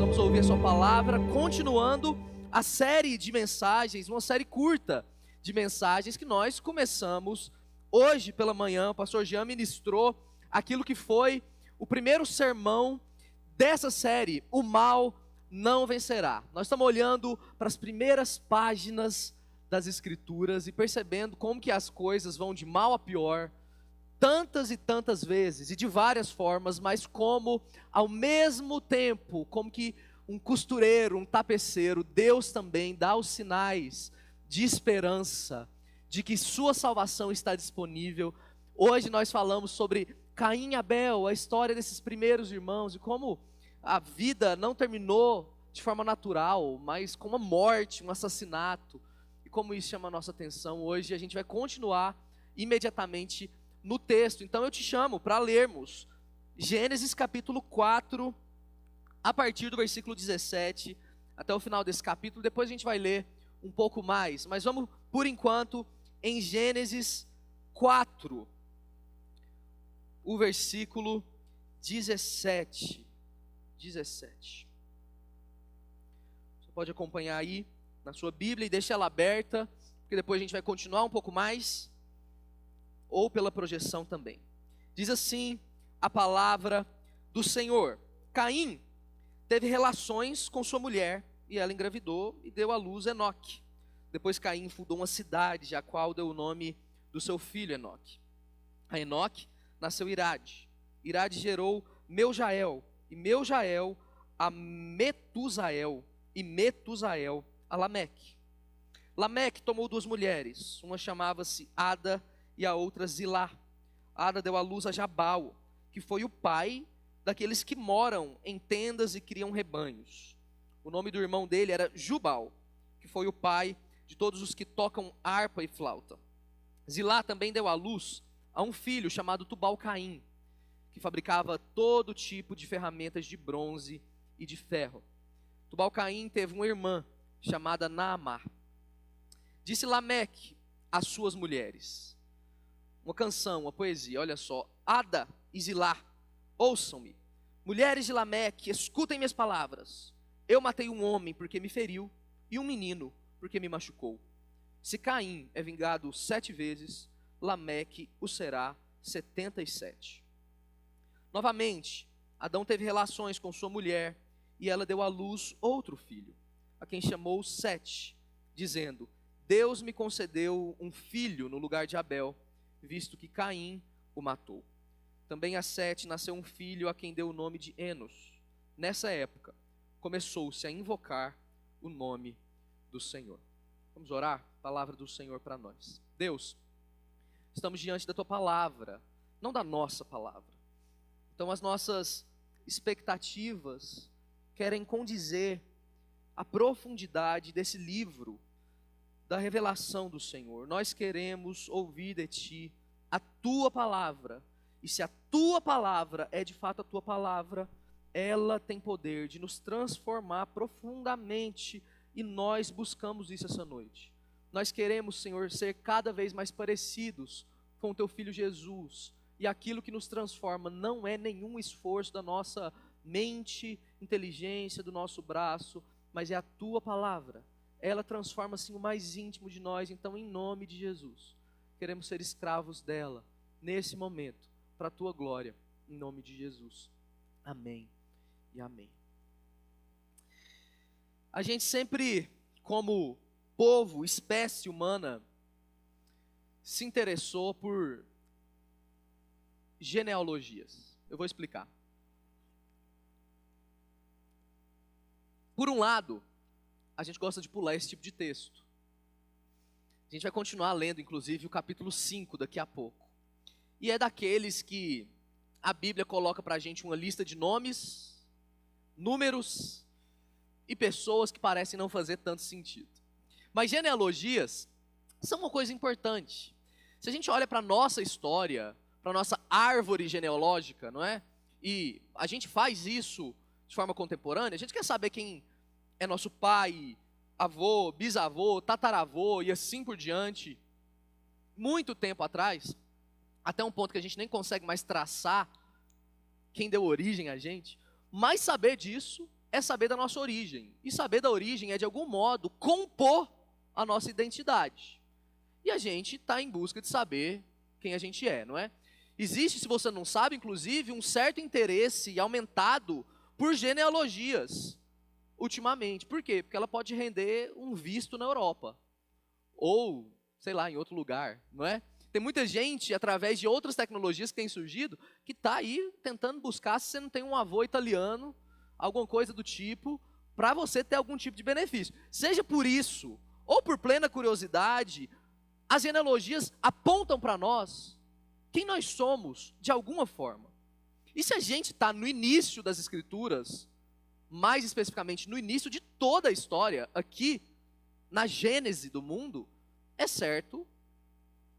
vamos ouvir a sua palavra, continuando a série de mensagens, uma série curta de mensagens que nós começamos hoje pela manhã. O pastor Jean ministrou aquilo que foi o primeiro sermão dessa série, O Mal Não Vencerá. Nós estamos olhando para as primeiras páginas das Escrituras e percebendo como que as coisas vão de mal a pior, tantas e tantas vezes e de várias formas, mas como ao mesmo tempo, como que um costureiro, um tapeceiro, Deus também dá os sinais de esperança, de que sua salvação está disponível. Hoje nós falamos sobre Caim e Abel, a história desses primeiros irmãos e como a vida não terminou de forma natural, mas com uma morte, um assassinato, e como isso chama a nossa atenção. Hoje a gente vai continuar imediatamente no texto. Então eu te chamo para lermos Gênesis capítulo 4, a partir do versículo 17 até o final desse capítulo. Depois a gente vai ler um pouco mais, mas vamos por enquanto em Gênesis 4, o versículo 17. Você pode acompanhar aí na sua Bíblia e deixa ela aberta, porque depois a gente vai continuar um pouco mais, ou pela projeção também. Diz assim a palavra do Senhor: Caim teve relações com sua mulher, e ela engravidou e deu à luz Enoque. Depois Caim fundou uma cidade, a qual deu o nome do seu filho Enoque. A Enoque nasceu Irade. Irade gerou Meujael, e Meujael a Metusael, e Metusael a Lameque. Lameque tomou duas mulheres, uma chamava-se Ada e a outra Zilá. Ada deu à luz a Jabal, que foi o pai daqueles que moram em tendas e criam rebanhos. O nome do irmão dele era Jubal, que foi o pai de todos os que tocam harpa e flauta. Zilá também deu à luz a um filho chamado Tubal-Caim, que fabricava todo tipo de ferramentas de bronze e de ferro. Tubal-Caim teve uma irmã chamada Naamá. Disse Lameque às suas mulheres, uma canção, uma poesia, olha só: Ada e Zilá, ouçam-me. Mulheres de Lameque, escutem minhas palavras. Eu matei um homem porque me feriu, e um menino porque me machucou. Se Caim é vingado 7 vezes, Lameque o será 77. Novamente, Adão teve relações com sua mulher, e ela deu à luz outro filho, a quem chamou Sete, dizendo: Deus me concedeu um filho no lugar de Abel, visto que Caim o matou. Também a Sete nasceu um filho, a quem deu o nome de Enos. Nessa época, começou-se a invocar o nome do Senhor. Vamos orar? Palavra do Senhor para nós. Deus, estamos diante da Tua palavra, não da nossa palavra. Então as nossas expectativas querem condizer a profundidade desse livro, da revelação do Senhor. Nós queremos ouvir de Ti a Tua palavra, e se a Tua palavra é de fato a Tua palavra, ela tem poder de nos transformar profundamente, e nós buscamos isso essa noite. Nós queremos, Senhor, ser cada vez mais parecidos com o Teu Filho Jesus, e aquilo que nos transforma não é nenhum esforço da nossa mente, inteligência, do nosso braço, mas é a Tua palavra. Ela transforma assim o mais íntimo de nós. Então, em nome de Jesus, queremos ser escravos dela nesse momento, para a Tua glória, em nome de Jesus. Amém e amém. A gente sempre, como povo, espécie humana, se interessou por genealogias. Eu vou explicar. Por um lado, a gente gosta de pular esse tipo de texto. A gente vai continuar lendo, inclusive, o capítulo 5 daqui a pouco. E é daqueles que a Bíblia coloca para a gente uma lista de nomes, números e pessoas que parecem não fazer tanto sentido. Mas genealogias são uma coisa importante. Se a gente olha para a nossa história, para a nossa árvore genealógica, não é? E a gente faz isso de forma contemporânea, a gente quer saber quem é nosso pai, avô, bisavô, tataravô e assim por diante. Muito tempo atrás, até um ponto que a gente nem consegue mais traçar quem deu origem a gente, mas saber disso é saber da nossa origem. E saber da origem é, de algum modo, compor a nossa identidade. E a gente está em busca de saber quem a gente é, não é? Existe, se você não sabe, inclusive, um certo interesse aumentado por genealogias, ultimamente. Por quê? Porque ela pode render um visto na Europa. Ou, sei lá, em outro lugar, não é? Tem muita gente, através de outras tecnologias que têm surgido, que está aí tentando buscar se você não tem um avô italiano, alguma coisa do tipo, para você ter algum tipo de benefício. Seja por isso, ou por plena curiosidade, as genealogias apontam para nós quem nós somos, de alguma forma. E se a gente está no início das Escrituras, mais especificamente no início de toda a história, aqui, na gênese do mundo, é certo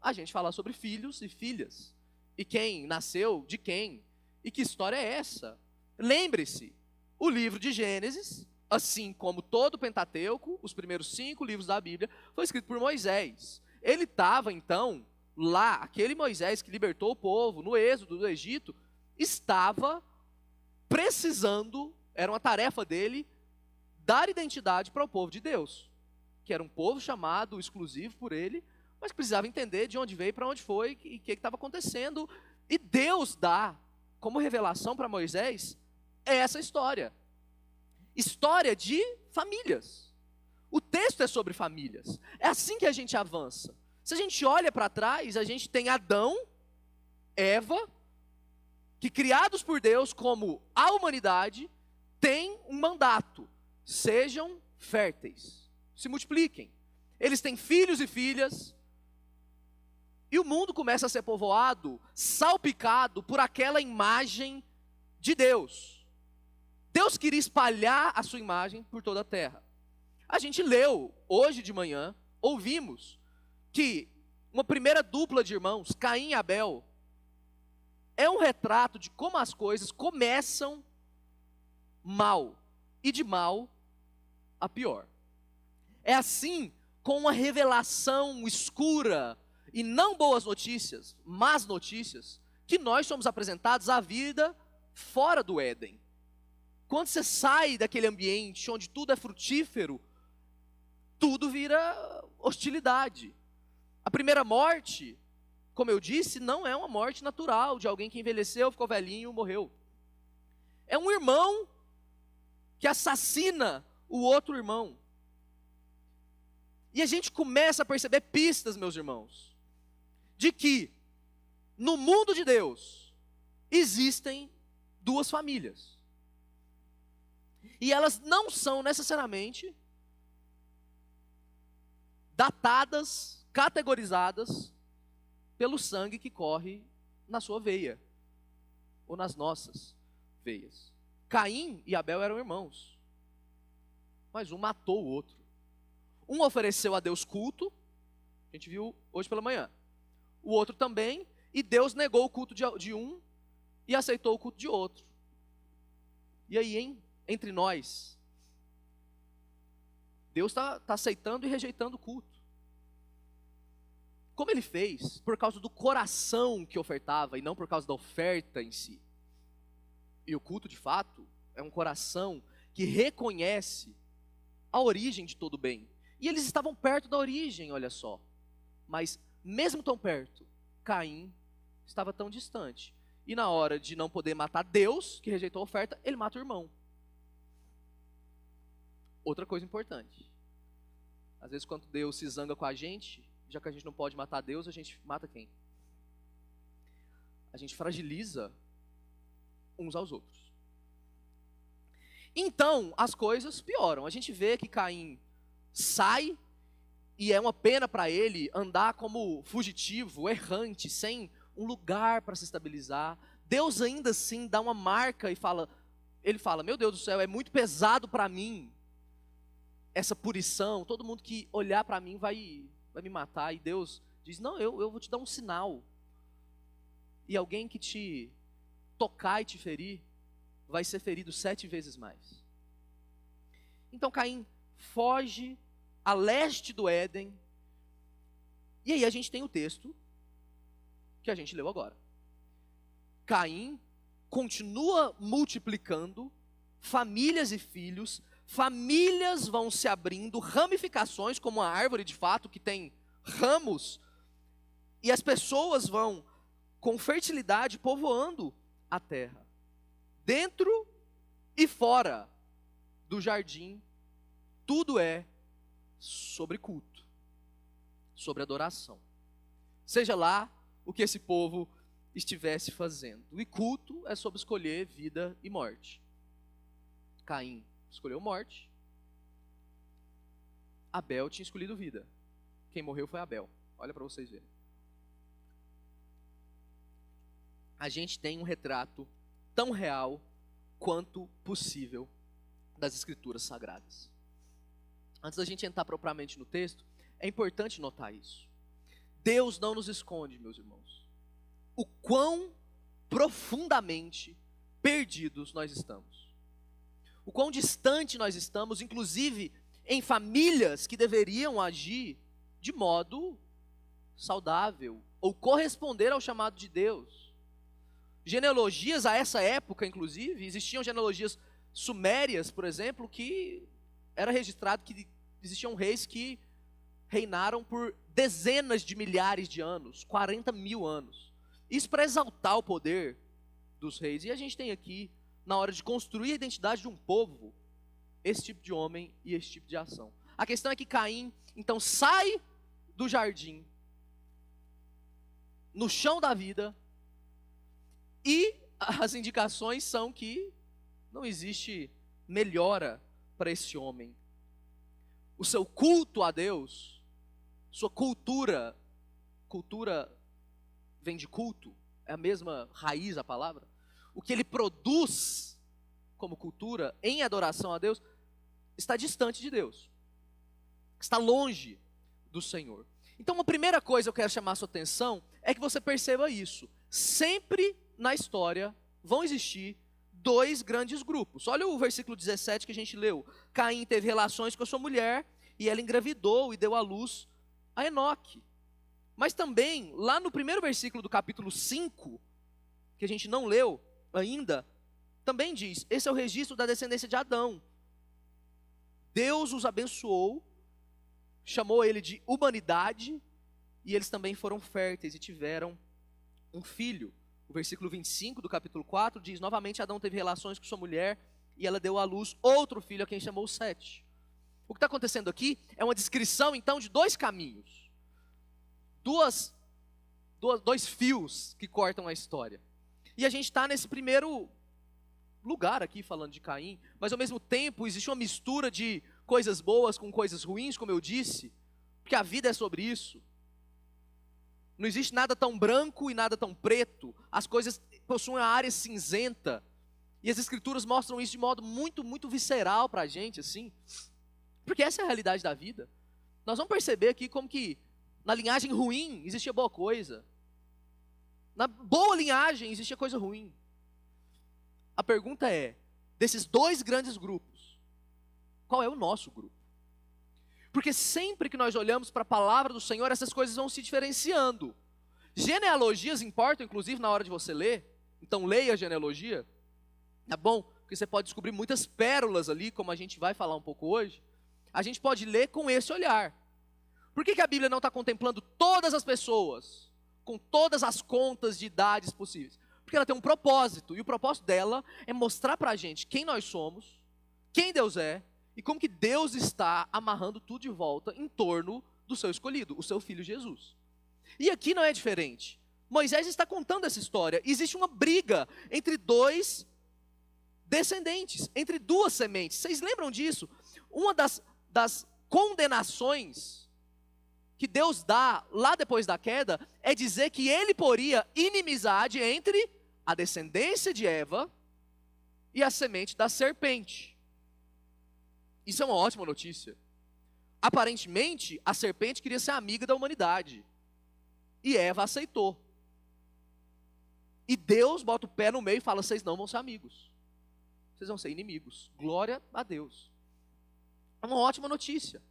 a gente falar sobre filhos e filhas. E quem nasceu de quem. E que história é essa? Lembre-se, o livro de Gênesis, assim como todo o Pentateuco, os primeiros 5 livros da Bíblia, foi escrito por Moisés. Ele estava, então, lá, aquele Moisés que libertou o povo no êxodo do Egito, estava precisando, era uma tarefa dele, dar identidade para o povo de Deus, que era um povo chamado, exclusivo por ele, mas precisava entender de onde veio, para onde foi e o que estava acontecendo. E Deus dá, como revelação para Moisés, essa história. História de famílias. O texto é sobre famílias. É assim que a gente avança. Se a gente olha para trás, a gente tem Adão, Eva, que criados por Deus como a humanidade, têm um mandato. Sejam férteis, se multipliquem. Eles têm filhos e filhas, e o mundo começa a ser povoado, salpicado por aquela imagem de Deus. Deus queria espalhar a sua imagem por toda a terra. A gente leu hoje de manhã, ouvimos, que uma primeira dupla de irmãos, Caim e Abel, é um retrato de como as coisas começam mal, e de mal a pior. É assim, com uma revelação escura, e não boas notícias, más notícias, que nós somos apresentados à vida fora do Éden. Quando você sai daquele ambiente onde tudo é frutífero, tudo vira hostilidade. A primeira morte, como eu disse, não é uma morte natural, de alguém que envelheceu, ficou velhinho, morreu. É um irmão que assassina o outro irmão. E a gente começa a perceber pistas, meus irmãos, de que no mundo de Deus existem 2 famílias. E elas não são necessariamente datadas, categorizadas pelo sangue que corre na sua veia, ou nas nossas veias. Caim e Abel eram irmãos, mas um matou o outro. Um ofereceu a Deus culto, a gente viu hoje pela manhã. O outro também, e Deus negou o culto de um e aceitou o culto de outro. E aí, entre nós, Deus está aceitando e rejeitando o culto. Como ele fez? Por causa do coração que ofertava e não por causa da oferta em si. E o culto, de fato, é um coração que reconhece a origem de todo bem. E eles estavam perto da origem, olha só. Mas, mesmo tão perto, Caim estava tão distante. E na hora de não poder matar Deus, que rejeitou a oferta, ele mata o irmão. Outra coisa importante. Às vezes, quando Deus se zanga com a gente, já que a gente não pode matar Deus, a gente mata quem? A gente fragiliza uns aos outros. Então, as coisas pioram. A gente vê que Caim sai, e é uma pena para ele andar como fugitivo, errante, sem um lugar para se estabilizar. Deus ainda assim dá uma marca e ele fala, meu Deus do céu, é muito pesado para mim essa punição, todo mundo que olhar para mim vai me matar. E Deus diz, não, eu vou te dar um sinal. E alguém que te tocar e te ferir, vai ser ferido 7 vezes mais. Então Caim foge a leste do Éden. E aí a gente tem o texto que a gente leu agora. Caim continua multiplicando famílias e filhos, famílias vão se abrindo, ramificações, como a árvore de fato, que tem ramos, e as pessoas vão, com fertilidade, povoando a terra, dentro e fora do jardim. Tudo é sobre culto, sobre adoração, seja lá o que esse povo estivesse fazendo. E culto é sobre escolher vida e morte. Caim escolheu morte, Abel tinha escolhido vida. Quem morreu foi Abel. Olha para vocês verem. A gente tem um retrato tão real quanto possível das Escrituras Sagradas. Antes da gente entrar propriamente no texto, é importante notar isso. Deus não nos esconde, meus irmãos, o quão profundamente perdidos nós estamos. O quão distante nós estamos, inclusive em famílias que deveriam agir de modo saudável, ou corresponder ao chamado de Deus. Genealogias a essa época, inclusive, existiam genealogias sumérias, por exemplo, que era registrado que existiam reis que reinaram por dezenas de milhares de anos, 40 mil anos. Isso para exaltar o poder dos reis. E a gente tem aqui, na hora de construir a identidade de um povo, esse tipo de homem e esse tipo de ação. A questão é que Caim, então, sai do jardim, no chão da vida, e as indicações são que não existe melhora para esse homem. O seu culto a Deus, sua cultura vem de culto, é a mesma raiz a palavra. O que ele produz como cultura em adoração a Deus está distante de Deus, está longe do Senhor. Então, uma primeira coisa que eu quero chamar a sua atenção é que você perceba isso. Sempre na história vão existir dois grandes grupos. Olha o versículo 17 que a gente leu. Caim teve relações com a sua mulher e ela engravidou e deu à luz a Enoque. Mas também, lá no primeiro versículo do capítulo 5, que a gente não leu ainda, também diz, esse é o registro da descendência de Adão. Deus os abençoou, chamou ele de humanidade, e eles também foram férteis e tiveram um filho. O versículo 25 do capítulo 4 diz, novamente Adão teve relações com sua mulher, e ela deu à luz outro filho, a quem chamou Sete. O que está acontecendo aqui é uma descrição, então, de dois caminhos. Dois fios que cortam a história. E a gente está nesse primeiro lugar aqui, falando de Caim, mas ao mesmo tempo existe uma mistura de coisas boas com coisas ruins, como eu disse, porque a vida é sobre isso. Não existe nada tão branco e nada tão preto, as coisas possuem uma área cinzenta, e as Escrituras mostram isso de modo muito, muito visceral para a gente, assim, porque essa é a realidade da vida. Nós vamos perceber aqui como que na linhagem ruim existia boa coisa, na boa linhagem existia coisa ruim. A pergunta é, desses dois grandes grupos, qual é o nosso grupo? Porque sempre que nós olhamos para a palavra do Senhor, essas coisas vão se diferenciando. Genealogias importam, inclusive, na hora de você ler. Então leia a genealogia, tá bom? Porque você pode descobrir muitas pérolas ali, como a gente vai falar um pouco hoje. A gente pode ler com esse olhar. Por que a Bíblia não está contemplando todas as pessoas, com todas as contas de idades possíveis? Porque ela tem um propósito, e o propósito dela é mostrar para a gente quem nós somos, quem Deus é, e como que Deus está amarrando tudo de volta em torno do seu escolhido, o seu filho Jesus. E aqui não é diferente. Moisés está contando essa história. Existe uma briga entre dois descendentes, entre duas sementes. Vocês lembram disso? Uma das condenações que Deus dá lá depois da queda é dizer que ele poria inimizade entre a descendência de Eva e a semente da serpente. Isso é uma ótima notícia. Aparentemente, a serpente queria ser amiga da humanidade. E Eva aceitou. E Deus bota o pé no meio e fala, vocês não vão ser amigos. Vocês vão ser inimigos. Glória a Deus. É uma ótima notícia.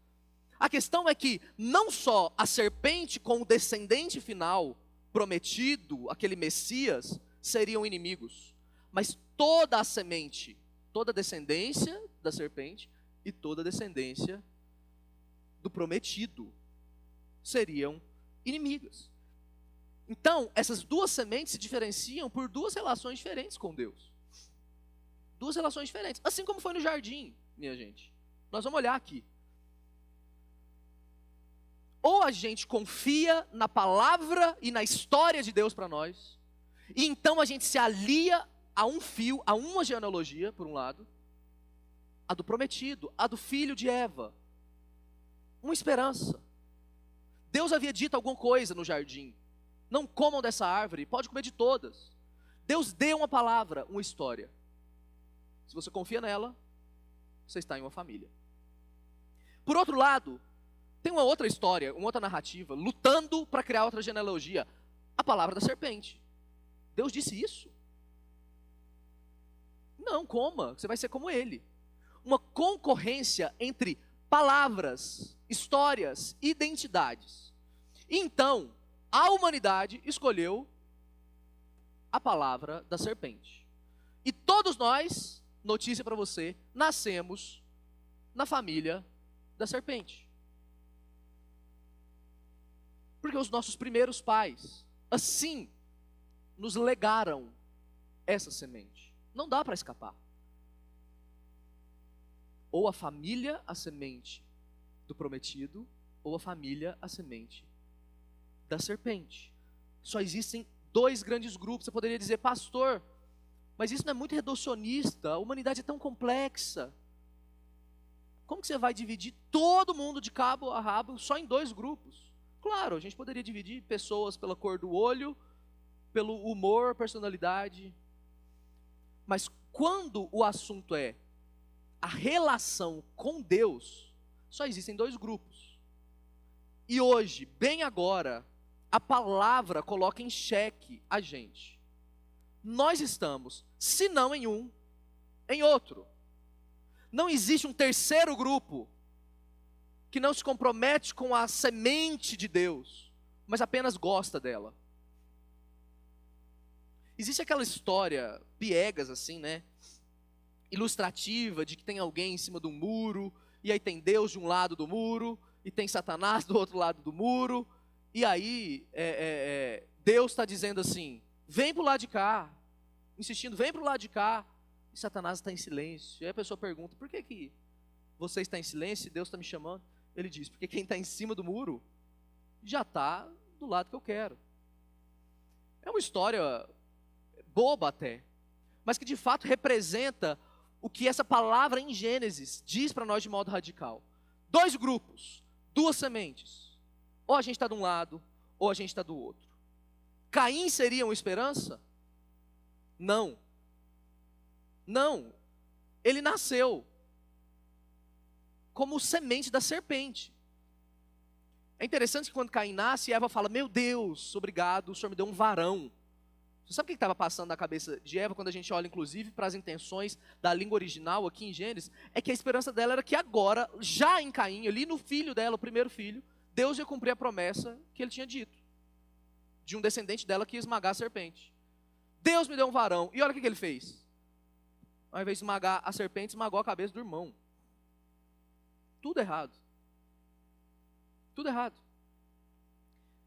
A questão é que não só a serpente com o descendente final prometido, aquele Messias, seriam inimigos, mas toda a semente toda descendência da serpente e toda descendência do prometido seriam inimigas. Então, essas duas sementes se diferenciam por duas relações diferentes com Deus. Duas relações diferentes. Assim como foi no jardim, minha gente. Nós vamos olhar aqui. Ou a gente confia na palavra e na história de Deus para nós, e então a gente se alia a um fio, a uma genealogia, por um lado, a do prometido, a do filho de Eva. Uma esperança. Deus havia dito alguma coisa no jardim. Não comam dessa árvore, pode comer de todas. Deus deu uma palavra, uma história. Se você confia nela, você está em uma família. Por outro lado, tem uma outra história, uma outra narrativa, lutando para criar outra genealogia. A palavra da serpente. Deus disse isso? Não, coma, você vai ser como ele. Uma concorrência entre palavras, histórias, identidades. E então, a humanidade escolheu a palavra da serpente. E todos nós, notícia para você, nascemos na família da serpente. Porque os nossos primeiros pais, assim, nos legaram essa semente. Não dá para escapar. Ou a família, a semente do prometido, ou a família, a semente da serpente. Só existem dois grandes grupos. Você poderia dizer, pastor, mas isso não é muito reducionista? A humanidade é tão complexa. Como que você vai dividir todo mundo de cabo a rabo só em dois grupos? Claro, a gente poderia dividir pessoas pela cor do olho, pelo humor, personalidade. Mas quando o assunto é a relação com Deus, só existem dois grupos. E hoje, bem agora, a palavra coloca em xeque a gente. Nós estamos, se não em um, em outro. Não existe um terceiro grupo que não se compromete com a semente de Deus, mas apenas gosta dela. Existe aquela história piegas assim, né? Ilustrativa, de que tem alguém em cima de um muro, e aí tem Deus de um lado do muro, e tem Satanás do outro lado do muro, e aí Deus está dizendo assim, vem para o lado de cá, insistindo, vem para o lado de cá, e Satanás está em silêncio. E aí a pessoa pergunta, por que você está em silêncio e Deus está me chamando? Ele diz, porque quem está em cima do muro, já está do lado que eu quero. É uma história boba até, mas que de fato representa o que essa palavra em Gênesis diz para nós de modo radical. Dois grupos, duas sementes. Ou a gente está de um lado, ou a gente está do outro. Caim seria uma esperança? Não. Não. Ele nasceu como semente da serpente. É interessante que quando Caim nasce, Eva fala, meu Deus, obrigado, o Senhor me deu um varão. Você sabe o que estava passando na cabeça de Eva, quando a gente olha, inclusive, para as intenções da língua original aqui em Gênesis? É que a esperança dela era que agora, já em Caim, ali no filho dela, o primeiro filho, Deus ia cumprir a promessa que ele tinha dito, de um descendente dela que ia esmagar a serpente. Deus me deu um varão, e olha o que ele fez. Ao invés de esmagar a serpente, esmagou a cabeça do irmão. Tudo errado. Tudo errado.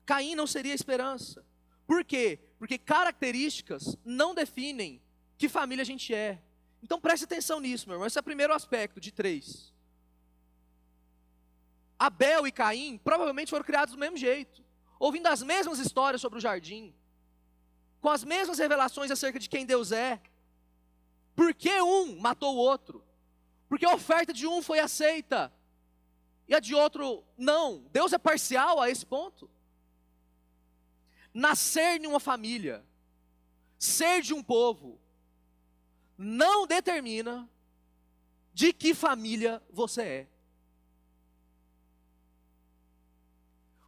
Caim não seria esperança. Por quê? Porque características não definem que família a gente é. Então preste atenção nisso, meu irmão. Esse é o primeiro aspecto de 3. Abel e Caim provavelmente foram criados do mesmo jeito, ouvindo as mesmas histórias sobre o jardim, com as mesmas revelações acerca de quem Deus é. Por que um matou o outro? Porque a oferta de um foi aceita e a de outro não. Deus é parcial a esse ponto. Nascer em uma família, ser de um povo, não determina de que família você é.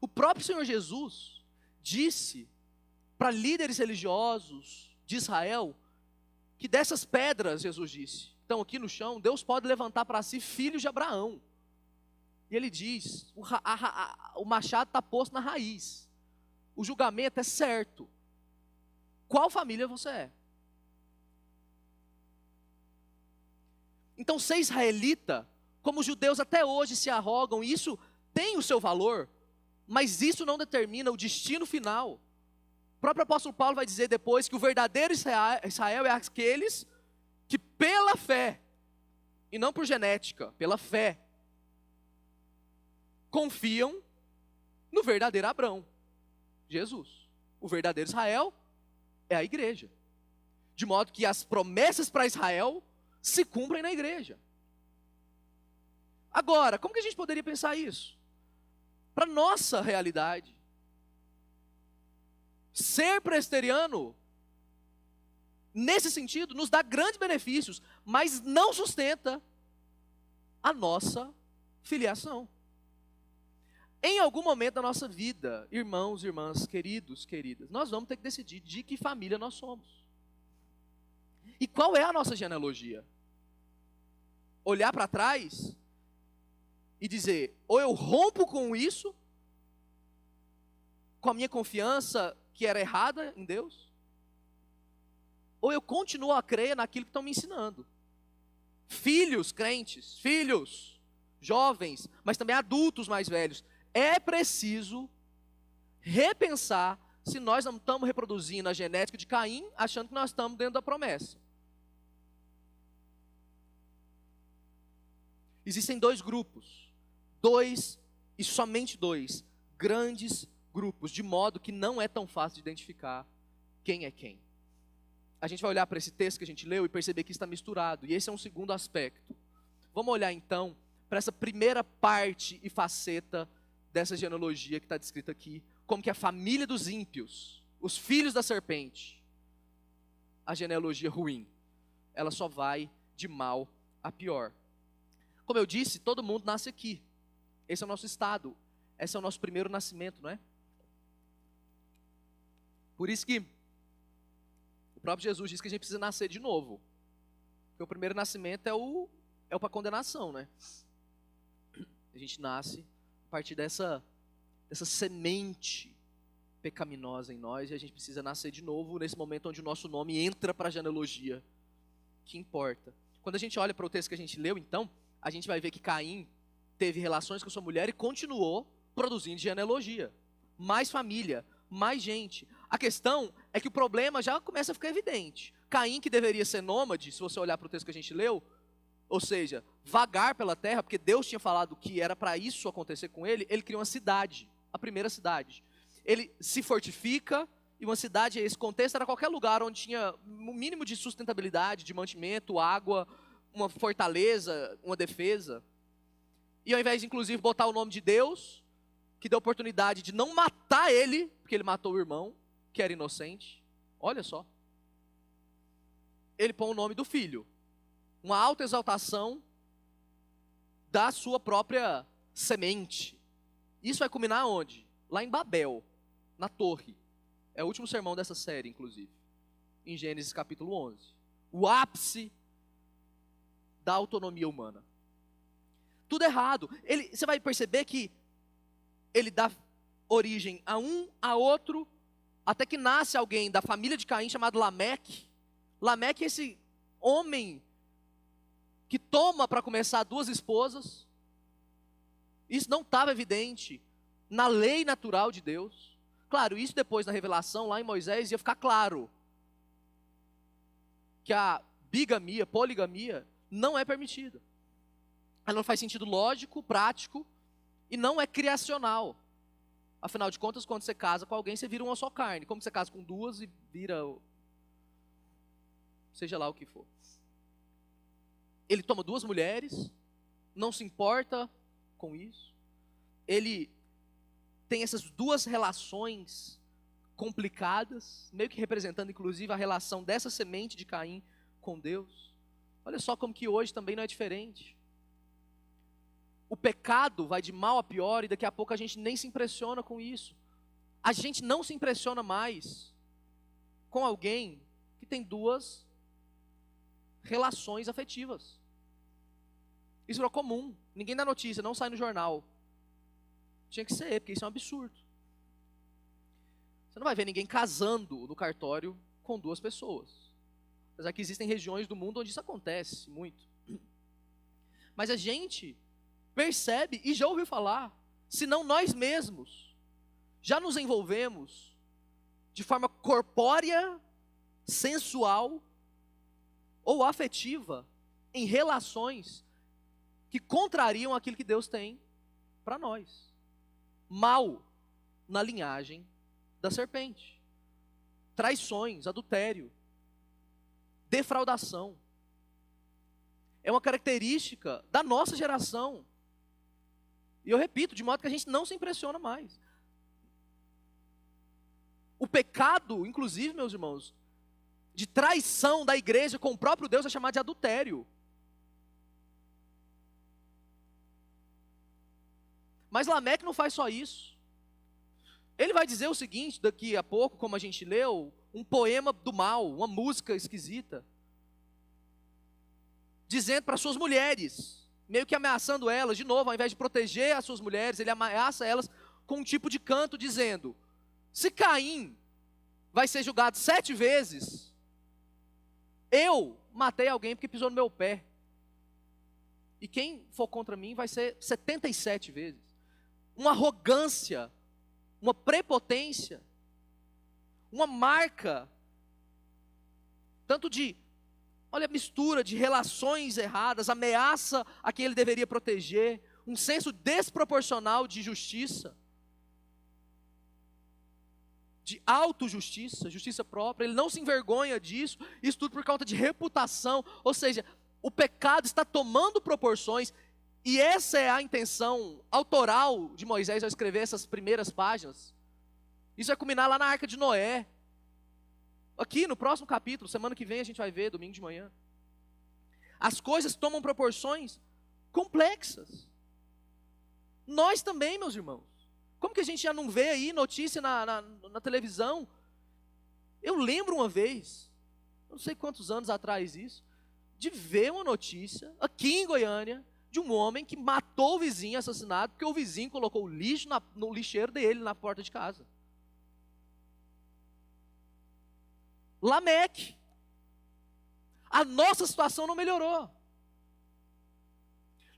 O próprio Senhor Jesus disse para líderes religiosos de Israel que dessas pedras, Jesus disse, estão aqui no chão, Deus pode levantar para si filhos de Abraão. E ele diz, o machado está posto na raiz. O julgamento é certo. Qual família você é? Então, ser israelita, como os judeus até hoje se arrogam, isso tem o seu valor, mas isso não determina o destino final. O próprio apóstolo Paulo vai dizer depois que o verdadeiro Israel é aqueles que pela fé, e não por genética, pela fé, confiam no verdadeiro Abrão, Jesus. O verdadeiro Israel é a igreja. De modo que as promessas para Israel se cumprem na igreja. Agora, como que a gente poderia pensar isso? Para nossa realidade, ser presbiteriano, nesse sentido, nos dá grandes benefícios, mas não sustenta a nossa filiação. Em algum momento da nossa vida, irmãos, irmãs, queridos, queridas, nós vamos ter que decidir de que família nós somos. E qual é a nossa genealogia? Olhar para trás e dizer, ou eu rompo com isso, com a minha confiança que era errada em Deus, ou eu continuo a crer naquilo que estão me ensinando. Filhos crentes, filhos jovens, mas também adultos mais velhos, é preciso repensar se nós não estamos reproduzindo a genética de Caim, achando que nós estamos dentro da promessa. Existem dois grupos, e somente dois, grandes grupos, de modo que não é tão fácil de identificar quem é quem. A gente vai olhar para esse texto que a gente leu e perceber que está misturado, e esse é um segundo aspecto. Vamos olhar então para essa primeira parte e faceta dessa genealogia que está descrita aqui, como que a família dos ímpios, os filhos da serpente, a genealogia ruim, ela só vai de mal a pior. Como eu disse, todo mundo nasce aqui. Esse é o nosso estado. Esse é o nosso primeiro nascimento, não é? Por isso que o próprio Jesus diz que a gente precisa nascer de novo. Porque o primeiro nascimento é o para condenação, né? A gente nasce a partir dessa semente pecaminosa em nós, e a gente precisa nascer de novo nesse momento onde o nosso nome entra para a genealogia, que importa. Quando a gente olha para o texto que a gente leu, então, a gente vai ver que Caim teve relações com sua mulher e continuou produzindo genealogia. Mais família, mais gente. A questão é que o problema já começa a ficar evidente. Caim, que deveria ser nômade, se você olhar para o texto que a gente leu, ou seja, vagar pela terra, porque Deus tinha falado que era para isso acontecer com ele, ele cria uma cidade, a primeira cidade. Ele se fortifica, e uma cidade, esse contexto era qualquer lugar onde tinha um mínimo de sustentabilidade, de mantimento, água, uma fortaleza, uma defesa. E ao invés de, inclusive, botar o nome de Deus, que deu oportunidade de não matar ele, porque ele matou o irmão, que era inocente, olha só. Ele põe o nome do filho. Uma autoexaltação da sua própria semente. Isso vai culminar onde? Lá em Babel, na torre. É o último sermão dessa série, inclusive. Em Gênesis capítulo 11. O ápice da autonomia humana. Tudo errado. Você vai perceber que ele dá origem a um, a outro, até que nasce alguém da família de Caim chamado Lameque. Lameque é esse homem que toma para começar duas esposas. Isso não estava evidente na lei natural de Deus. Claro, isso depois na revelação, lá em Moisés, ia ficar claro que a bigamia, poligamia, não é permitida. Ela não faz sentido lógico, prático, e não é criacional. Afinal de contas, quando você casa com alguém, você vira uma só carne. Como você casa com duas e vira, seja lá o que for. Ele toma duas mulheres, não se importa com isso. Ele tem essas duas relações complicadas, meio que representando inclusive a relação dessa semente de Caim com Deus. Olha só como que hoje também não é diferente. O pecado vai de mal a pior e daqui a pouco a gente nem se impressiona com isso. A gente não se impressiona mais com alguém que tem duas relações afetivas. Isso é comum. Ninguém dá notícia, não sai no jornal. Tinha que ser, porque isso é um absurdo. Você não vai ver ninguém casando no cartório com duas pessoas. Apesar que existem regiões do mundo onde isso acontece muito. Mas a gente percebe e já ouviu falar, se não nós mesmos, já nos envolvemos de forma corpórea, sensual ou afetiva em relações que contrariam aquilo que Deus tem para nós. Mal na linhagem da serpente. Traições, adultério, defraudação. É uma característica da nossa geração. E eu repito, de modo que a gente não se impressiona mais. O pecado, inclusive, meus irmãos, de traição da igreja com o próprio Deus é chamado de adultério. Mas Lameque não faz só isso. Ele vai dizer o seguinte, daqui a pouco, como a gente leu, um poema do mal, uma música esquisita, dizendo para suas mulheres, meio que ameaçando elas, de novo, ao invés de proteger as suas mulheres, ele ameaça elas com um tipo de canto, dizendo: se Caim vai ser julgado 7 vezes, eu matei alguém porque pisou no meu pé. E quem for contra mim vai ser 77 vezes. Uma arrogância, uma prepotência, uma marca, tanto de, olha, mistura de relações erradas, ameaça a quem ele deveria proteger, um senso desproporcional de justiça, de autojustiça, justiça própria. Ele não se envergonha disso, isso tudo por causa de reputação, ou seja, o pecado está tomando proporções, e essa é a intenção autoral de Moisés ao escrever essas primeiras páginas. Isso vai culminar lá na Arca de Noé. Aqui no próximo capítulo, semana que vem a gente vai ver, domingo de manhã. As coisas tomam proporções complexas. Nós também, meus irmãos. Como que a gente já não vê aí notícia na televisão? Eu lembro uma vez, não sei quantos anos atrás isso, de ver uma notícia, aqui em Goiânia, de um homem que matou o vizinho assassinado, porque o vizinho colocou o lixo no lixeiro dele, na porta de casa. Lameque. A nossa situação não melhorou.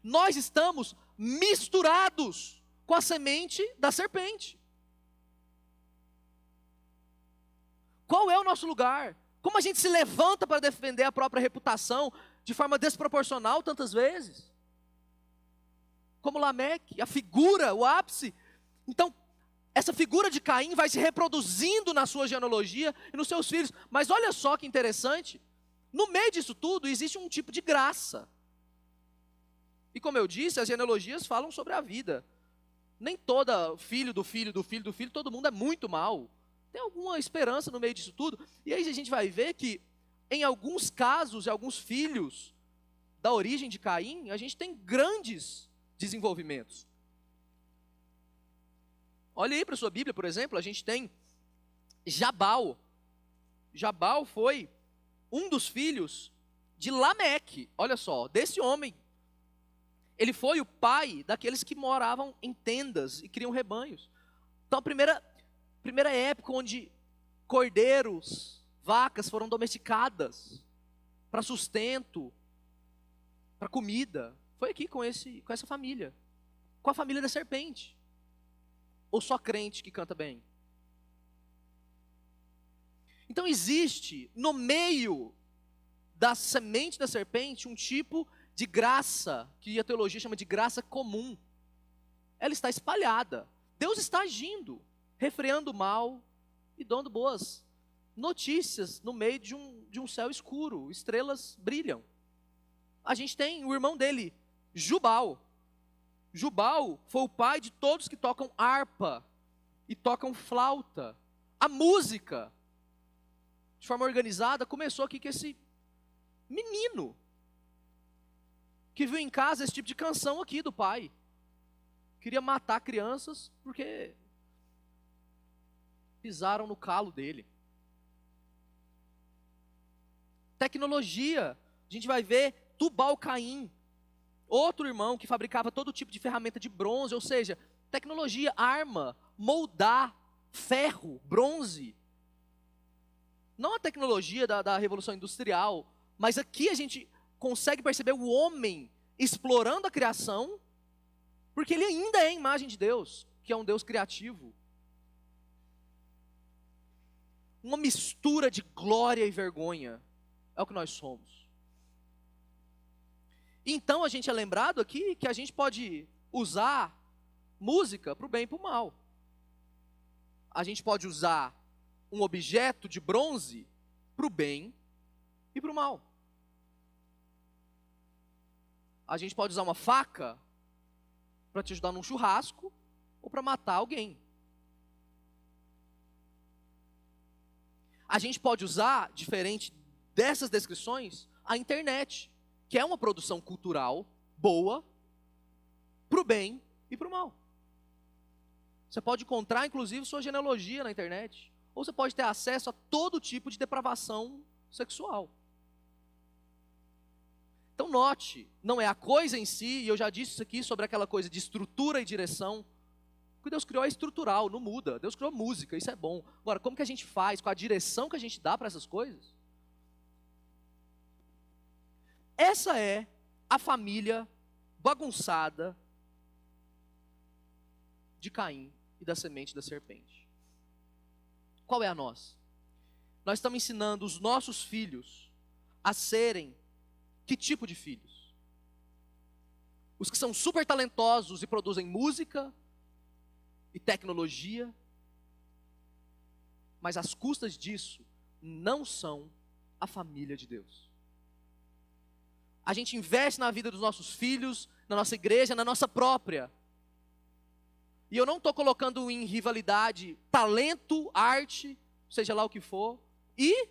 Nós estamos misturados com a semente da serpente. Qual é o nosso lugar? Como a gente se levanta para defender a própria reputação de forma desproporcional tantas vezes? Como Lameque, a figura, o ápice. Então, essa figura de Caim vai se reproduzindo na sua genealogia e nos seus filhos. Mas olha só que interessante, no meio disso tudo existe um tipo de graça. E como eu disse, as genealogias falam sobre a vida. Nem todo filho do filho do filho do filho, todo mundo é muito mal. Tem alguma esperança no meio disso tudo. E aí a gente vai ver que, em alguns casos, e alguns filhos da origem de Caim, a gente tem grandes desenvolvimentos. Olha aí para a sua Bíblia, por exemplo, a gente tem Jabal. Jabal foi um dos filhos de Lameque. Olha só, desse homem. Ele foi o pai daqueles que moravam em tendas e criam rebanhos. Então, a primeira época onde cordeiros, vacas foram domesticadas para sustento, para comida, foi aqui com essa família, com a família da serpente. Ou só crente que canta bem? Então existe no meio da semente da serpente um tipo de graça, que a teologia chama de graça comum. Ela está espalhada. Deus está agindo, refreando o mal e dando boas notícias no meio de um céu escuro. Estrelas brilham. A gente tem o irmão dele, Jubal. Jubal foi o pai de todos que tocam harpa e tocam flauta. A música, de forma organizada, começou aqui com esse menino que viu em casa esse tipo de canção aqui do pai. Queria matar crianças porque pisaram no calo dele. Tecnologia, a gente vai ver Tubal-Caim, outro irmão que fabricava todo tipo de ferramenta de bronze, ou seja, tecnologia, arma, moldar, ferro, bronze. Não a tecnologia da Revolução Industrial, mas aqui a gente consegue perceber o homem explorando a criação, porque ele ainda é a imagem de Deus, que é um Deus criativo. Uma mistura de glória e vergonha é o que nós somos. Então a gente é lembrado aqui que a gente pode usar música para o bem e para o mal. A gente pode usar um objeto de bronze para o bem e para o mal. A gente pode usar uma faca para te ajudar num churrasco ou para matar alguém. A gente pode usar, diferente dessas descrições, a internet, que é uma produção cultural boa, para o bem e para o mal. Você pode encontrar, inclusive, sua genealogia na internet. Ou você pode ter acesso a todo tipo de depravação sexual. Então note, não é a coisa em si, e eu já disse isso aqui sobre aquela coisa de estrutura e direção. O que Deus criou é estrutural, não muda. Deus criou música, isso é bom. Agora, como que a gente faz, com a direção que a gente dá para essas coisas? Essa é a família bagunçada de Caim e da semente da serpente. Qual é a nossa? Nós estamos ensinando os nossos filhos a serem que tipo de filhos? Os que são super talentosos e produzem música e tecnologia, mas às custas disso não são a família de Deus. A gente investe na vida dos nossos filhos, na nossa igreja, na nossa própria. E eu não estou colocando em rivalidade talento, arte, seja lá o que for, e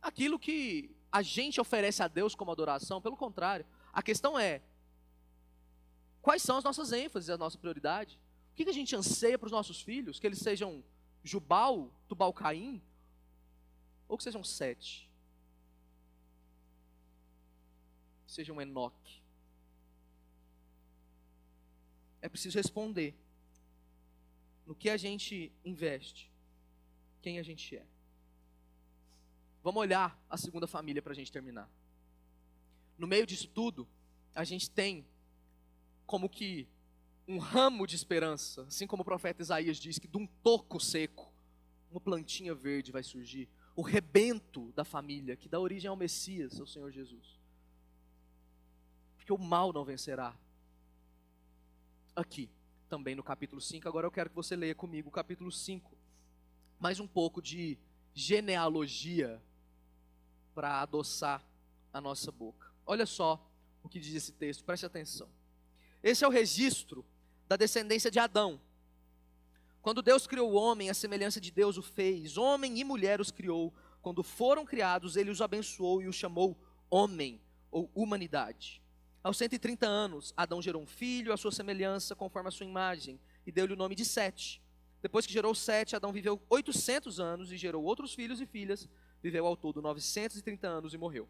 aquilo que a gente oferece a Deus como adoração. Pelo contrário, a questão é, quais são as nossas ênfases, a nossa prioridade? O que a gente anseia para os nossos filhos? Que eles sejam Jubal, Tubal-Caim, ou que sejam Sete? Que sejam Enoque? É preciso responder no que a gente investe, quem a gente é. Vamos olhar a segunda família para a gente terminar. No meio disso tudo, a gente tem como que um ramo de esperança, assim como o profeta Isaías diz que de um toco seco, uma plantinha verde vai surgir, o rebento da família, que dá origem ao Messias, ao Senhor Jesus. Porque o mal não vencerá. Aqui, também no capítulo 5, agora eu quero que você leia comigo o capítulo 5, mais um pouco de genealogia para adoçar a nossa boca. Olha só o que diz esse texto, preste atenção. Esse é o registro da descendência de Adão. Quando Deus criou o homem, a semelhança de Deus o fez, homem e mulher os criou. Quando foram criados, ele os abençoou e os chamou homem, ou humanidade. Aos 130 anos, Adão gerou um filho, à sua semelhança, conforme a sua imagem, e deu-lhe o nome de Sete. Depois que gerou Sete, Adão viveu 800 anos e gerou outros filhos e filhas, viveu ao todo 930 anos e morreu.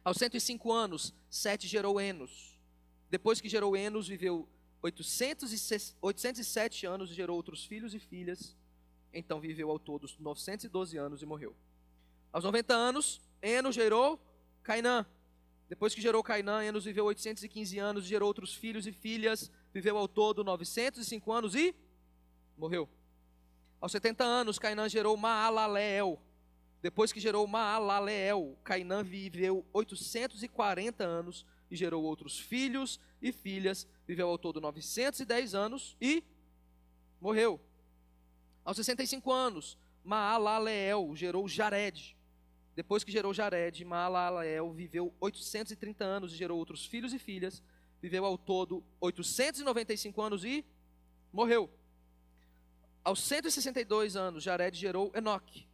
Aos 105 anos, Sete gerou Enos. Depois que gerou Enos, viveu 807 anos e gerou outros filhos e filhas, então viveu ao todo 912 anos e morreu. Aos 90 anos, Enos gerou Cainã. Depois que gerou Cainã, Enos viveu 815 anos, gerou outros filhos e filhas, viveu ao todo 905 anos e morreu. Aos 70 anos, Cainã gerou Maalaleel. Depois que gerou Maalaleel, Cainã viveu 840 anos e gerou outros filhos e filhas, viveu ao todo 910 anos e morreu. Aos 65 anos, Maalaleel gerou Jared. Depois que gerou Jared, Maalaleel viveu 830 anos e gerou outros filhos e filhas, viveu ao todo 895 anos e morreu. Aos 162 anos, Jared gerou Enoque.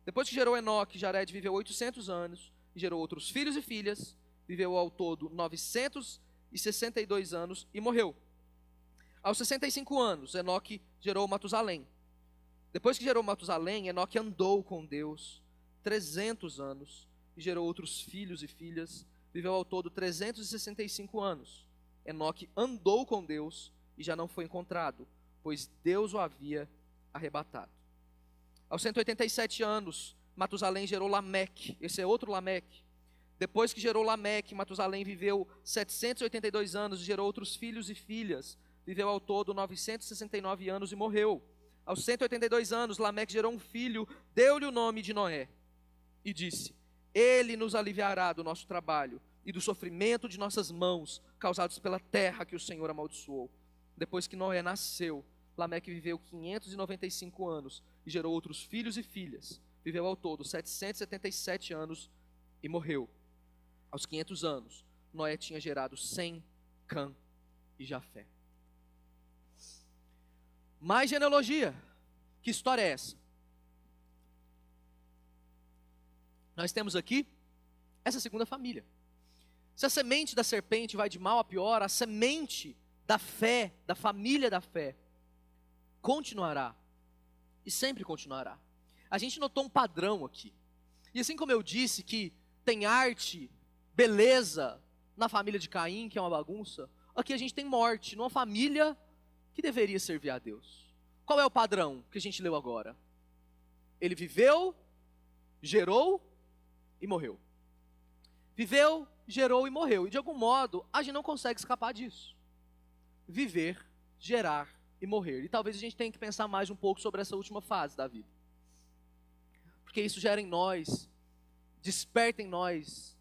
Depois que gerou Enoque, Jared viveu 800 anos e gerou outros filhos e filhas, viveu ao todo 962 anos e morreu. Aos 65 anos, Enoque gerou Matusalém. Depois que gerou Matusalém, Enoque andou com Deus 300 anos e gerou outros filhos e filhas, viveu ao todo 365 anos. Enoque andou com Deus e já não foi encontrado, pois Deus o havia arrebatado. Aos 187 anos, Matusalém gerou Lameque. Esse é outro Lameque. Depois que gerou Lameque, Matusalém viveu 782 anos e gerou outros filhos e filhas. Viveu ao todo 969 anos e morreu. Aos 182 anos, Lameque gerou um filho, deu-lhe o nome de Noé. E disse: Ele nos aliviará do nosso trabalho e do sofrimento de nossas mãos, causados pela terra que o Senhor amaldiçoou. Depois que Noé nasceu, Lameque viveu 595 anos e gerou outros filhos e filhas. Viveu ao todo 777 anos e morreu. Aos 500 anos, Noé tinha gerado Sem, Cã e Jafé. Mais genealogia. Que história é essa? Nós temos aqui essa segunda família. Se a semente da serpente vai de mal a pior, a semente da fé, da família da fé, continuará. E sempre continuará. A gente notou um padrão aqui. E assim como eu disse que tem arte, beleza na família de Caim, que é uma bagunça, aqui a gente tem morte numa família que deveria servir a Deus. Qual é o padrão que a gente leu agora? Ele viveu, gerou e morreu. Viveu, gerou e morreu. E de algum modo, a gente não consegue escapar disso. Viver, gerar e morrer. E talvez a gente tenha que pensar mais um pouco sobre essa última fase da vida. Porque isso gera em nós, desperta em nós,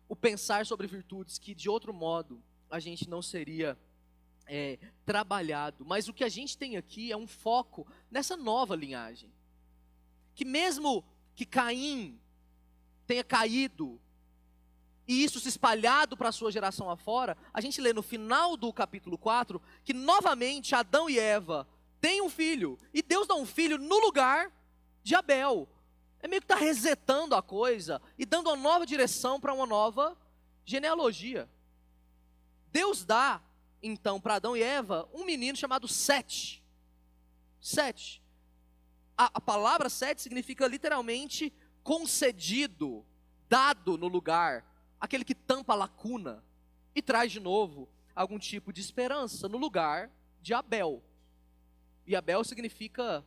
o pensar sobre virtudes que de outro modo a gente não seria trabalhado. Mas o que a gente tem aqui é um foco nessa nova linhagem. Que mesmo que Caim tenha caído e isso se espalhado para a sua geração afora, a gente lê no final do capítulo 4 que novamente Adão e Eva têm um filho, e Deus dá um filho no lugar de Abel. É meio que está resetando a coisa e dando uma nova direção para uma nova genealogia. Deus dá, então, para Adão e Eva, um menino chamado Sete. Sete. A palavra Sete significa literalmente concedido, dado no lugar, aquele que tampa a lacuna e traz de novo algum tipo de esperança no lugar de Abel. E Abel significa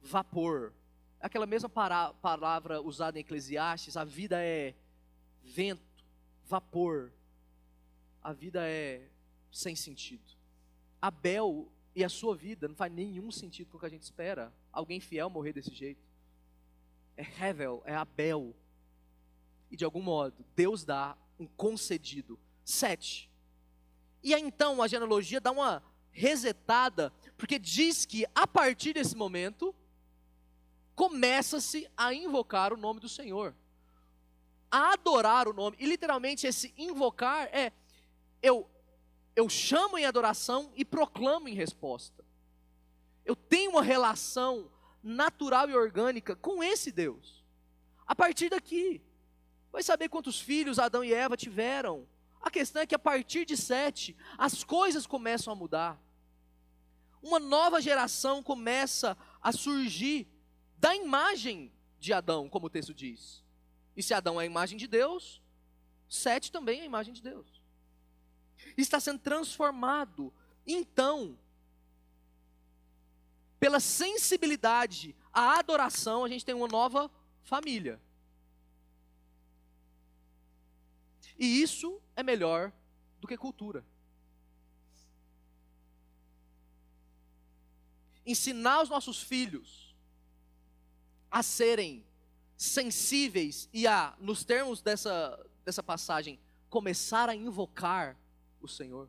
vapor. Aquela mesma palavra usada em Eclesiastes, a vida é vento, vapor. A vida é sem sentido. Abel e a sua vida não faz nenhum sentido com o que a gente espera. Alguém fiel morrer desse jeito. É Hevel, é Abel. E de algum modo, Deus dá um concedido. Sete. E aí então a genealogia dá uma resetada, porque diz que a partir desse momento, começa-se a invocar o nome do Senhor. A adorar o nome. E literalmente esse invocar é, eu chamo em adoração e proclamo em resposta. Eu tenho uma relação natural e orgânica com esse Deus. A partir daqui, vai saber quantos filhos Adão e Eva tiveram. A questão é que a partir de Sete, as coisas começam a mudar. Uma nova geração começa a surgir da imagem de Adão, como o texto diz. E se Adão é a imagem de Deus, Sete também é a imagem de Deus. Está sendo transformado. Então, pela sensibilidade à adoração, a gente tem uma nova família. E isso é melhor do que cultura. Ensinar os nossos filhos a serem sensíveis e a, nos termos dessa passagem, começar a invocar o Senhor,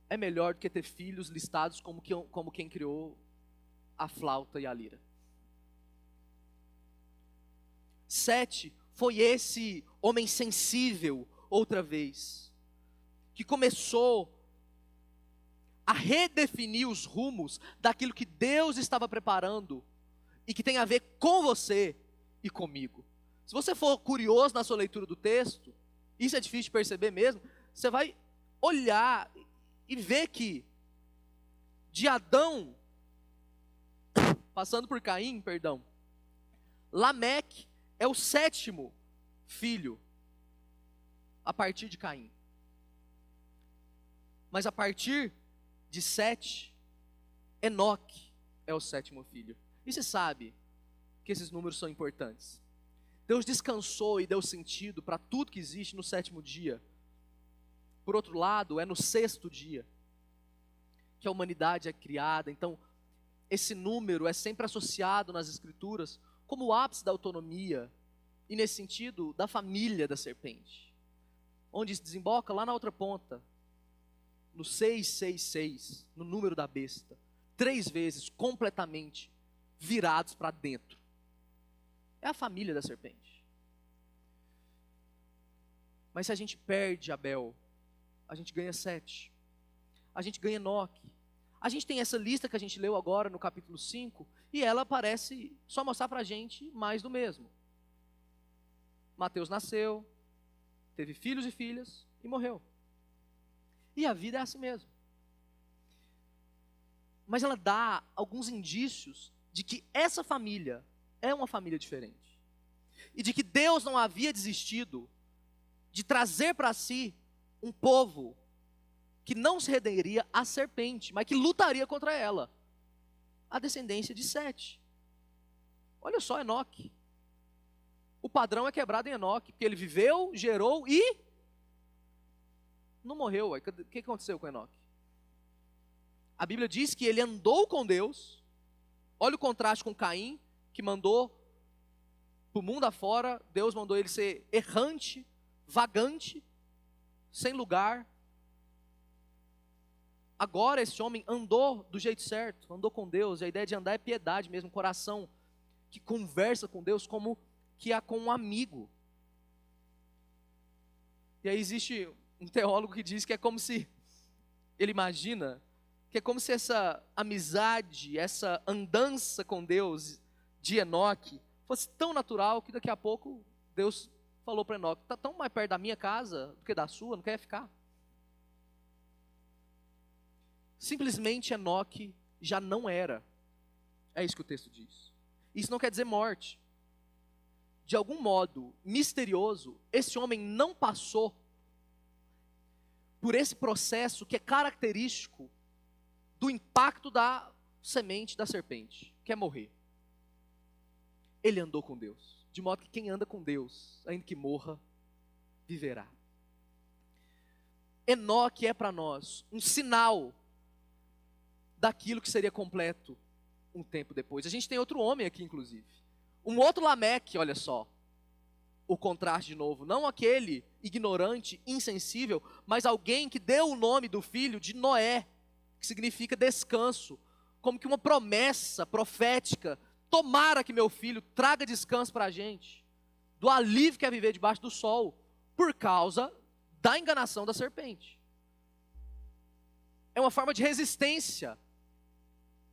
é melhor do que ter filhos listados como quem criou a flauta e a lira. Sete foi esse homem sensível, outra vez, que começou a redefinir os rumos daquilo que Deus estava preparando e que tem a ver com você e comigo. Se você for curioso na sua leitura do texto, isso é difícil de perceber mesmo, você vai olhar e ver que de Adão, passando por Caim, Lameque é o sétimo filho a partir de Caim. Mas a partir de Sete, Enoque é o sétimo filho. E você sabe que esses números são importantes. Deus descansou e deu sentido para tudo que existe no sétimo dia. Por outro lado, é no sexto dia que a humanidade é criada. Então, esse número é sempre associado nas Escrituras como o ápice da autonomia e, nesse sentido, da família da serpente. Onde se desemboca lá na outra ponta, no 666, no número da besta. 3 vezes completamente virados para dentro. É a família da serpente. Mas se a gente perde Abel, a gente ganha 7. A gente ganha Enoque. A gente tem essa lista que a gente leu agora no capítulo 5, e ela parece só mostrar para a gente mais do mesmo. Mateus nasceu, teve filhos e filhas e morreu. E a vida é assim mesmo. Mas ela dá alguns indícios de que essa família é uma família diferente. E de que Deus não havia desistido de trazer para si um povo que não se renderia à serpente, mas que lutaria contra ela. A descendência de Sete. Olha só Enoque. O padrão é quebrado em Enoque, porque ele viveu, gerou e não morreu. O que aconteceu com Enoque? A Bíblia diz que ele andou com Deus. Olha o contraste com Caim, que mandou para o mundo afora. Deus mandou ele ser errante, vagante, sem lugar. Agora esse homem andou do jeito certo, andou com Deus. E a ideia de andar é piedade mesmo, coração que conversa com Deus como que é com um amigo. E aí existe um teólogo que diz que é como se, ele imagina, que é como se essa amizade, essa andança com Deus de Enoque fosse tão natural que daqui a pouco Deus falou para Enoque: está tão mais perto da minha casa do que da sua, não quer ficar? Simplesmente Enoque já não era. É isso que o texto diz. Isso não quer dizer morte. De algum modo misterioso, esse homem não passou por esse processo que é característico do impacto da semente da serpente, que é morrer. Ele andou com Deus, de modo que quem anda com Deus, ainda que morra, viverá. Enoque é para nós um sinal daquilo que seria completo um tempo depois. A gente tem outro homem aqui, inclusive. Um outro Lameque, olha só. O contraste de novo. Não aquele ignorante, insensível, mas alguém que deu o nome do filho de Noé, que significa descanso. Como que uma promessa profética. Tomara que meu filho traga descanso para a gente. Do alívio que é viver debaixo do sol. Por causa da enganação da serpente. É uma forma de resistência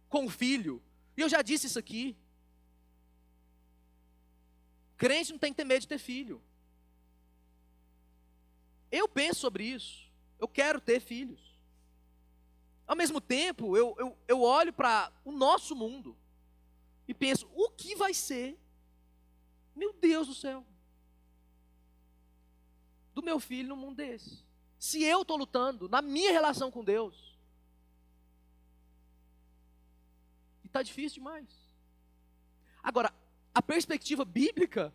com o filho. E eu já disse isso aqui. Crente não tem que ter medo de ter filho. Eu penso sobre isso. Eu quero ter filhos. Ao mesmo tempo, eu olho para o nosso mundo e penso: o que vai ser? Meu Deus do céu. Do meu filho num mundo desse. Se eu estou lutando na minha relação com Deus. E está difícil demais. Agora, a perspectiva bíblica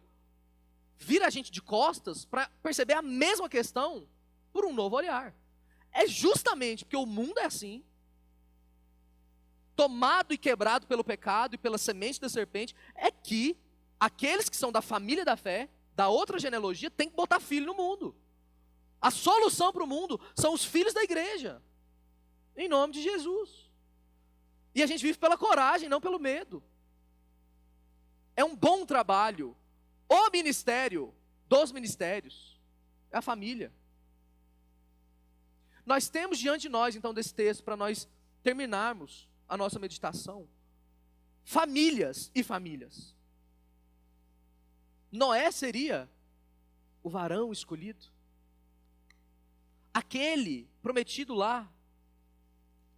vira a gente de costas para perceber a mesma questão por um novo olhar. É justamente porque o mundo é assim, tomado e quebrado pelo pecado e pela semente da serpente, é que aqueles que são da família da fé, da outra genealogia, têm que botar filho no mundo. A solução para o mundo são os filhos da igreja, em nome de Jesus. E a gente vive pela coragem, não pelo medo. É um bom trabalho. O ministério dos ministérios é a família. Nós temos diante de nós, então, desse texto, para nós terminarmos a nossa meditação, famílias e famílias. Noé seria o varão escolhido, aquele prometido lá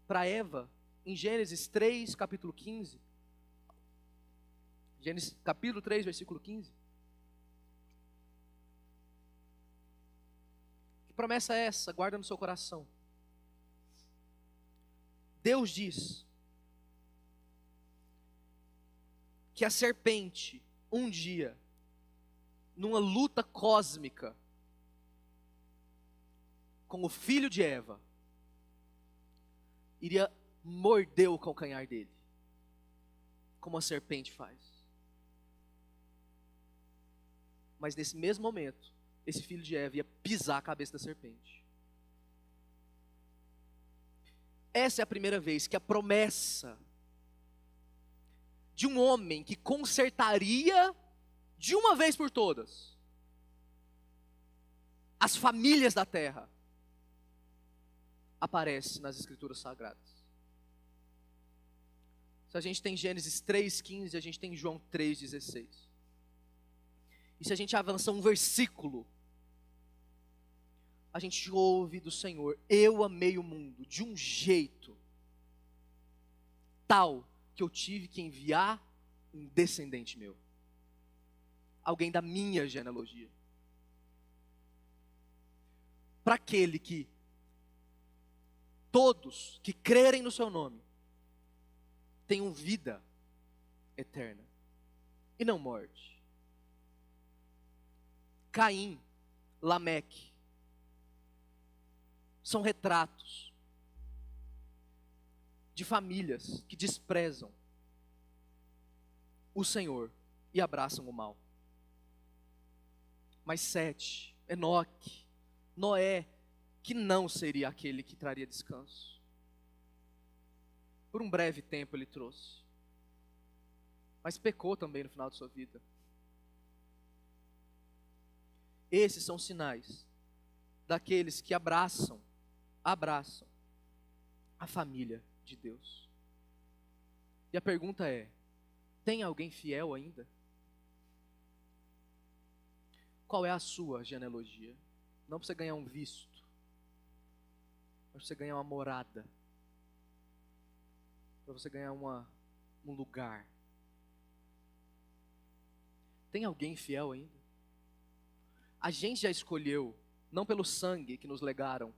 para Eva, em Gênesis 3, capítulo 15. Gênesis capítulo 3, versículo 15. Que promessa é essa? Guarda no seu coração. Deus diz que a serpente, um dia, numa luta cósmica com o filho de Eva, iria morder o calcanhar dele, como a serpente faz. Mas nesse mesmo momento, esse filho de Eva ia pisar a cabeça da serpente. Essa é a primeira vez que a promessa de um homem que consertaria de uma vez por todas as famílias da terra aparece nas Escrituras Sagradas. Se a gente tem Gênesis 3:15, a gente tem João 3:16. E se a gente avança um versículo, a gente ouve do Senhor: eu amei o mundo de um jeito tal que eu tive que enviar um descendente meu, alguém da minha genealogia, para aquele que todos que crerem no seu nome tenham vida eterna e não morte. Caim, Lameque são retratos de famílias que desprezam o Senhor e abraçam o mal. Mas Sete, Enoque, Noé, que não seria aquele que traria descanso. Por um breve tempo ele trouxe, mas pecou também no final de sua vida. Esses são sinais daqueles que abraçam a família de Deus. E a pergunta é: tem alguém fiel ainda? Qual é a sua genealogia? Não para você ganhar um visto, mas para você ganhar uma morada, para você ganhar um lugar. Tem alguém fiel ainda? A gente já escolheu, não pelo sangue que nos legaram,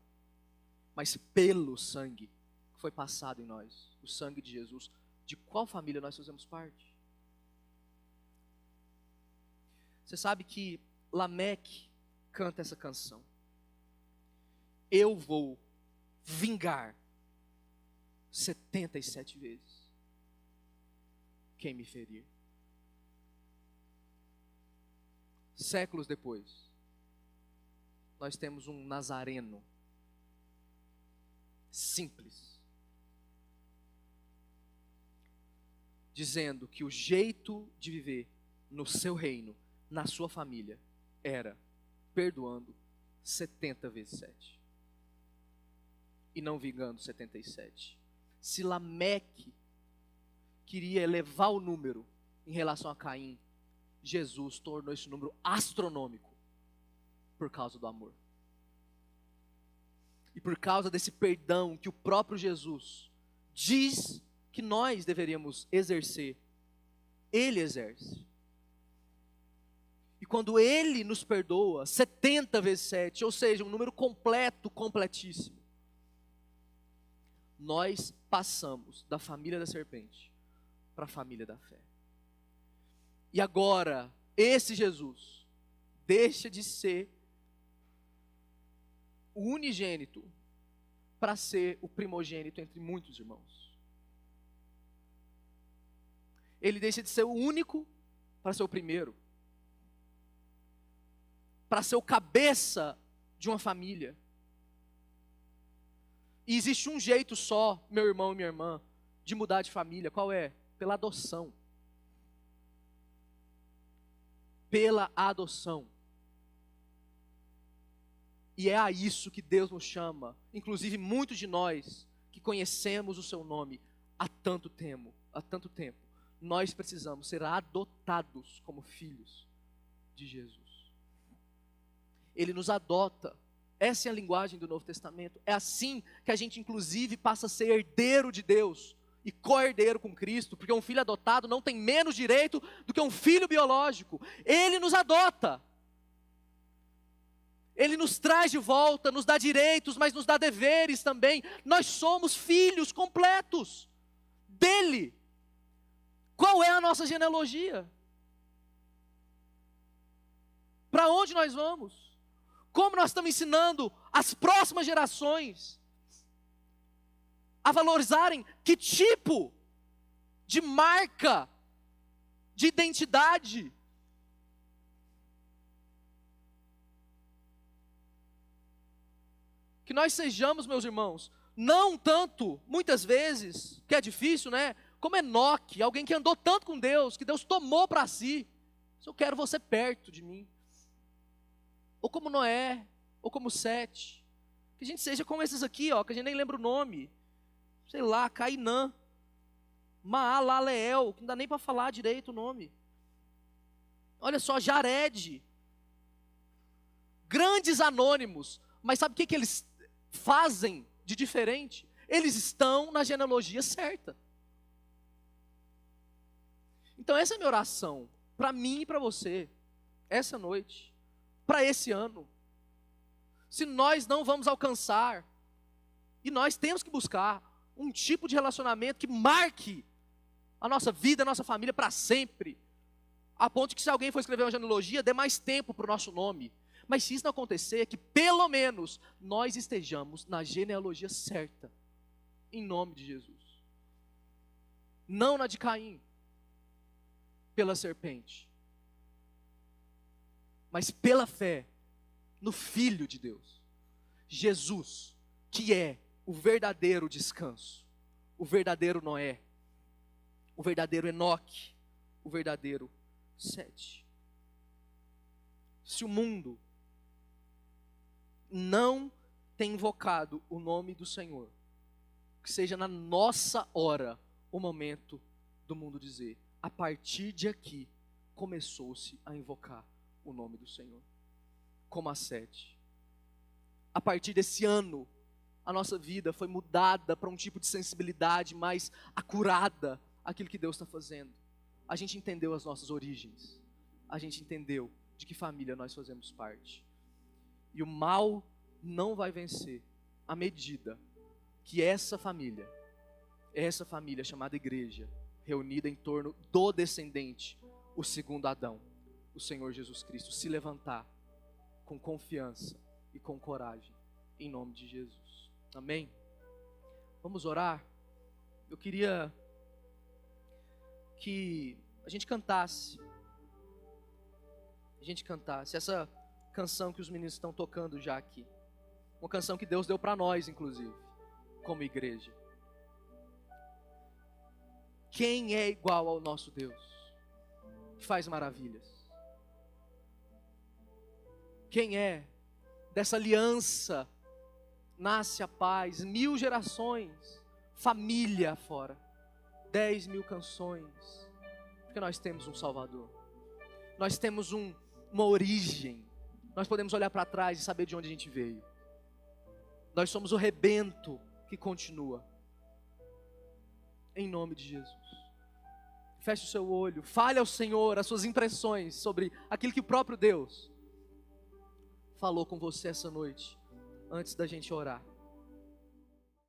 mas pelo sangue que foi passado em nós, o sangue de Jesus. De qual família nós fazemos parte? Você sabe que Lameque canta essa canção: eu vou vingar 77 vezes quem me ferir. Séculos depois, nós temos um nazareno simples, dizendo que o jeito de viver no seu reino, na sua família, era perdoando 70 vezes 7 e não vingando 77. Se Lameque queria elevar o número em relação a Caim, Jesus tornou esse número astronômico por causa do amor. E por causa desse perdão que o próprio Jesus diz que nós deveríamos exercer, Ele exerce. E quando Ele nos perdoa 70 vezes 7, ou seja, um número completo, completíssimo, nós passamos da família da serpente para a família da fé. E agora, esse Jesus deixa de ser o unigênito para ser o primogênito entre muitos irmãos. Ele deixa de ser o único para ser o primeiro, para ser o cabeça de uma família. E existe um jeito só, meu irmão e minha irmã, de mudar de família. Qual é? Pela adoção. Pela adoção. E é a isso que Deus nos chama. Inclusive muitos de nós que conhecemos o seu nome há tanto tempo, nós precisamos ser adotados como filhos de Jesus. Ele nos adota. Essa é a linguagem do Novo Testamento. É assim que a gente inclusive passa a ser herdeiro de Deus e co-herdeiro com Cristo, porque um filho adotado não tem menos direito do que um filho biológico. Ele nos adota. Ele nos traz de volta, nos dá direitos, mas nos dá deveres também. Nós somos filhos completos dele. Qual é a nossa genealogia? Para onde nós vamos? Como nós estamos ensinando as próximas gerações a valorizarem que tipo de marca, de identidade? Que nós sejamos, meus irmãos, não tanto, muitas vezes, que é difícil, né? Como Enoque, alguém que andou tanto com Deus, que Deus tomou para si. Eu quero você perto de mim. Ou como Noé, ou como Sete. Que a gente seja como esses aqui, ó, que a gente nem lembra o nome. Sei lá, Cainã, Maalaleel, que não dá nem para falar direito o nome. Olha só, Jared. Grandes anônimos. Mas sabe o que eles fazem de diferente? Eles estão na genealogia certa. Então essa é a minha oração, para mim e para você, essa noite, para esse ano. Se nós não vamos alcançar, e nós temos que buscar um tipo de relacionamento que marque a nossa vida, a nossa família para sempre, a ponto que se alguém for escrever uma genealogia, dê mais tempo para o nosso nome. Mas se isso não acontecer, que pelo menos nós estejamos na genealogia certa, em nome de Jesus. Não na de Caim, pela serpente, mas pela fé no Filho de Deus, Jesus, que é o verdadeiro descanso, o verdadeiro Noé, o verdadeiro Enoque, o verdadeiro Sete. Se o mundo não tem invocado o nome do Senhor, que seja na nossa hora o momento do mundo dizer: a partir de aqui começou-se a invocar o nome do Senhor, como a Sete. A partir desse ano, a nossa vida foi mudada para um tipo de sensibilidade mais acurada àquilo que Deus está fazendo. A gente entendeu as nossas origens, a gente entendeu de que família nós fazemos parte. E o mal não vai vencer à medida que essa família chamada igreja, reunida em torno do descendente, o segundo Adão, o Senhor Jesus Cristo, se levantar com confiança e com coragem, em nome de Jesus. Amém? Vamos orar? Eu queria que a gente cantasse essa canção que os meninos estão tocando já aqui. Uma canção que Deus deu para nós, inclusive, como igreja. Quem é igual ao nosso Deus, que faz maravilhas? Quem é? Dessa aliança nasce a paz, 1000 gerações, família fora, 10.000 canções, porque nós temos um Salvador, nós temos uma origem, nós podemos olhar para trás e saber de onde a gente veio. Nós somos o rebento que continua, em nome de Jesus. Feche o seu olho, fale ao Senhor as suas impressões sobre aquilo que o próprio Deus falou com você essa noite, antes da gente orar.